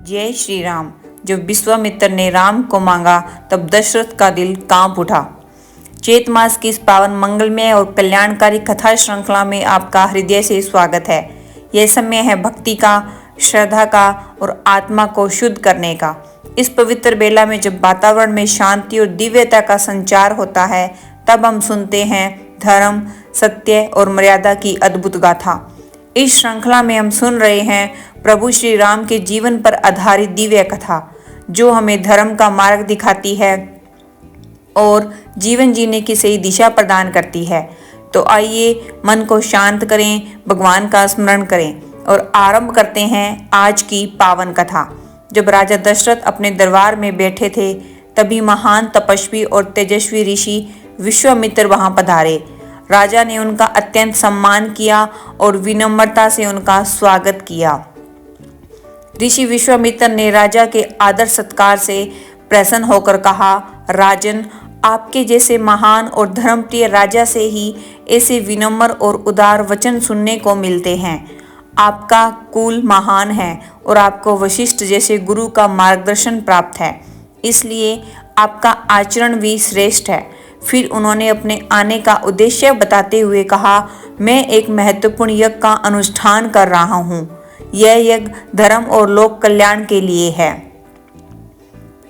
जय श्री राम। जब विश्वामित्र ने राम को मांगा तब दशरथ का दिल कांप उठा। चैत मास की इस पावन मंगलमय और कल्याणकारी कथा श्रृंखला में आपका हृदय से स्वागत है। यह समय है भक्ति का, श्रद्धा का और आत्मा को शुद्ध करने का। इस पवित्र बेला में जब वातावरण में शांति और दिव्यता का संचार होता है, तब हम सुनते हैं धर्म, सत्य और मर्यादा की अद्भुत गाथा। इस श्रृंखला में हम सुन रहे हैं प्रभु श्री राम के जीवन पर आधारित दिव्य कथा, जो हमें धर्म का मार्ग दिखाती है और जीवन जीने की सही दिशा प्रदान करती है। तो आइए मन को शांत करें, भगवान का स्मरण करें और आरंभ करते हैं आज की पावन कथा। जब राजा दशरथ अपने दरबार में बैठे थे, तभी महान तपस्वी और तेजस्वी ऋषि विश्वामित्र वहां पधारे। राजा ने उनका अत्यंत सम्मान किया और विनम्रता से उनका स्वागत किया। ऋषि विश्वामित्र ने राजा के आदर सत्कार से प्रसन्न होकर कहा, राजन, आपके जैसे महान और धर्मप्रिय राजा से ही ऐसे विनम्र और उदार वचन सुनने को मिलते हैं। आपका कुल महान है और आपको वशिष्ठ जैसे गुरु का मार्गदर्शन प्राप्त है, इसलिए आपका आचरण भी श्रेष्ठ है। फिर उन्होंने अपने आने का उद्देश्य बताते हुए कहा, मैं एक महत्वपूर्ण यज्ञ का अनुष्ठान कर रहा हूँ। यह यज्ञ धर्म और लोक कल्याण के लिए है,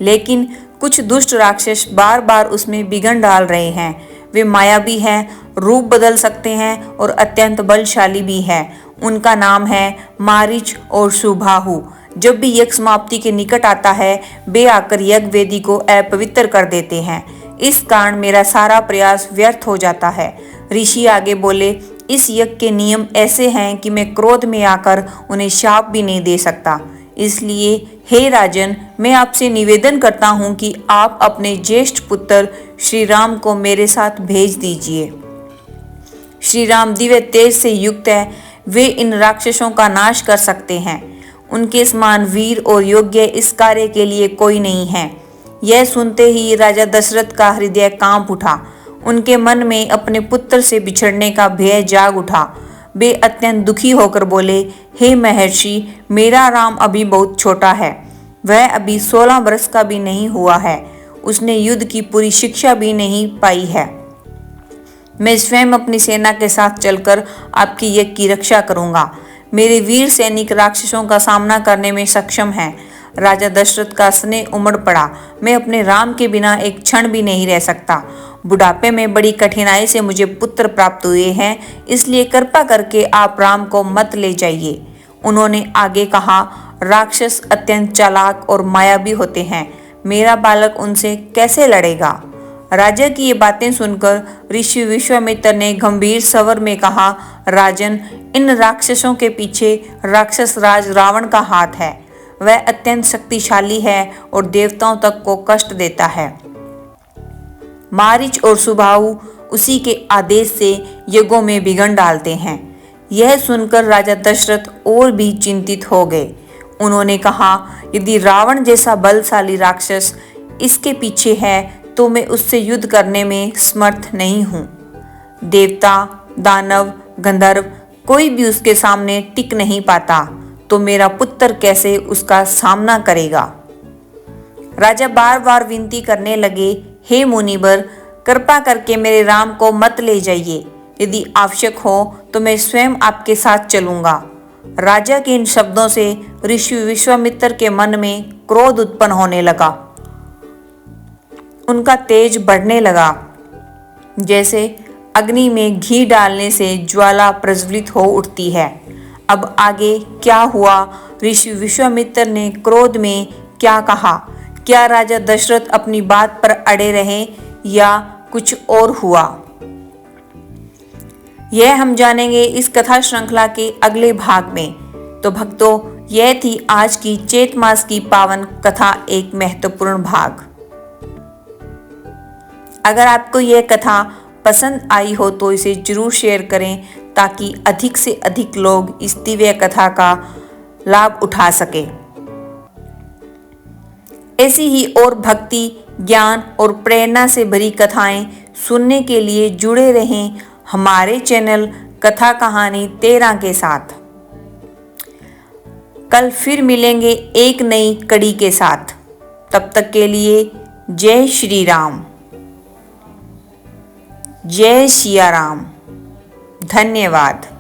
लेकिन कुछ दुष्ट राक्षस बार बार उसमें विघ्न डाल रहे हैं। वे मायावी हैं, रूप बदल सकते हैं और अत्यंत बलशाली भी हैं। उनका नाम है मारीच और सुबाहु। जब भी यज्ञ समाप्ति के निकट आता है, वे आकर यज्ञ वेदी को अपवित्र कर देते हैं। इस कारण मेरा सारा प्रयास व्यर्थ हो जाता है। ऋषि आगे बोले, इस यज्ञ के नियम ऐसे हैं कि मैं क्रोध में आकर उन्हें शाप भी नहीं दे सकता। इसलिए हे राजन, मैं आपसे निवेदन करता हूँ कि आप अपने ज्येष्ठ पुत्र श्री राम को मेरे साथ भेज दीजिए। श्री राम दिव्य तेज से युक्त है, वे इन राक्षसों का नाश कर सकते हैं। उनके समान वीर और योग्य इस कार्य के लिए कोई नहीं है। यह सुनते ही राजा दशरथ का हृदय कांप उठा। उनके मन में अपने पुत्र से बिछड़ने का भय जाग उठा। वे अत्यंत दुखी होकर बोले, हे महर्षि, मेरा राम अभी बहुत छोटा है। वह अभी 16 वर्ष का भी नहीं हुआ है। उसने युद्ध की पूरी शिक्षा भी नहीं पाई है। मैं स्वयं अपनी सेना के साथ चलकर आपकी यज्ञ की रक्षा करूंगा। मेरे वीर सैनिक राक्षसों का सामना करने में सक्षम हैं। राजा दशरथ का स्नेह उमड़ पड़ा। मैं अपने राम के बिना एक क्षण भी नहीं रह सकता। बुढ़ापे में बड़ी कठिनाई से मुझे पुत्र प्राप्त हुए हैं, इसलिए कृपा करके आप राम को मत ले जाइए। उन्होंने आगे कहा, राक्षस अत्यंत चालाक और मायावी होते हैं। मेरा बालक उनसे कैसे लड़ेगा? राजा की ये बातें सुनकर ऋषि विश्वामित्र ने गंभीर स्वर में कहा, राजन, इन राक्षसों के पीछे राक्षस राज रावण का हाथ है। वह अत्यंत शक्तिशाली है और देवताओं तक को कष्ट देता है। मारीच और सुबाहु उसी के आदेश से यज्ञों में विघ्न डालते हैं। यह सुनकर राजा दशरथ और भी चिंतित हो गए। उन्होंने कहा, यदि रावण जैसा बलशाली राक्षस इसके पीछे है, तो मैं उससे युद्ध करने में समर्थ नहीं हूँ। देवता, दानव, गंधर्व कोई भी उसके सामने टिक नहीं पाता, तो मेरा पुत्र कैसे उसका सामना करेगा? राजा बार बार विनती करने लगे, हे मुनिवर, कृपा करके मेरे राम को मत ले जाइए। यदि आवश्यक हो तो मैं स्वयं आपके साथ चलूंगा। राजा के इन शब्दों से ऋषि विश्वामित्र के मन में क्रोध उत्पन्न होने लगा। उनका तेज बढ़ने लगा, जैसे अग्नि में घी डालने से ज्वाला प्रज्वलित हो उठती है। अब आगे क्या हुआ? ऋषि विश्वामित्र ने क्रोध में क्या कहा? क्या राजा दशरथ अपनी बात पर अड़े रहे या कुछ और हुआ? यह हम जानेंगे इस कथा श्रृंखला के अगले भाग में। तो भक्तों, यह थी आज की चैत मास की पावन कथा, एक महत्वपूर्ण भाग। अगर आपको यह कथा पसंद आई हो तो इसे जरूर शेयर करें, ताकि अधिक से अधिक लोग इस दिव्य कथा का लाभ उठा सके। ऐसी ही और भक्ति, ज्ञान और प्रेरणा से भरी कथाएं सुनने के लिए जुड़े रहें हमारे चैनल कथा कहानी 13 के साथ। कल फिर मिलेंगे एक नई कड़ी के साथ। तब तक के लिए जय श्री राम, जय सिया राम। धन्यवाद।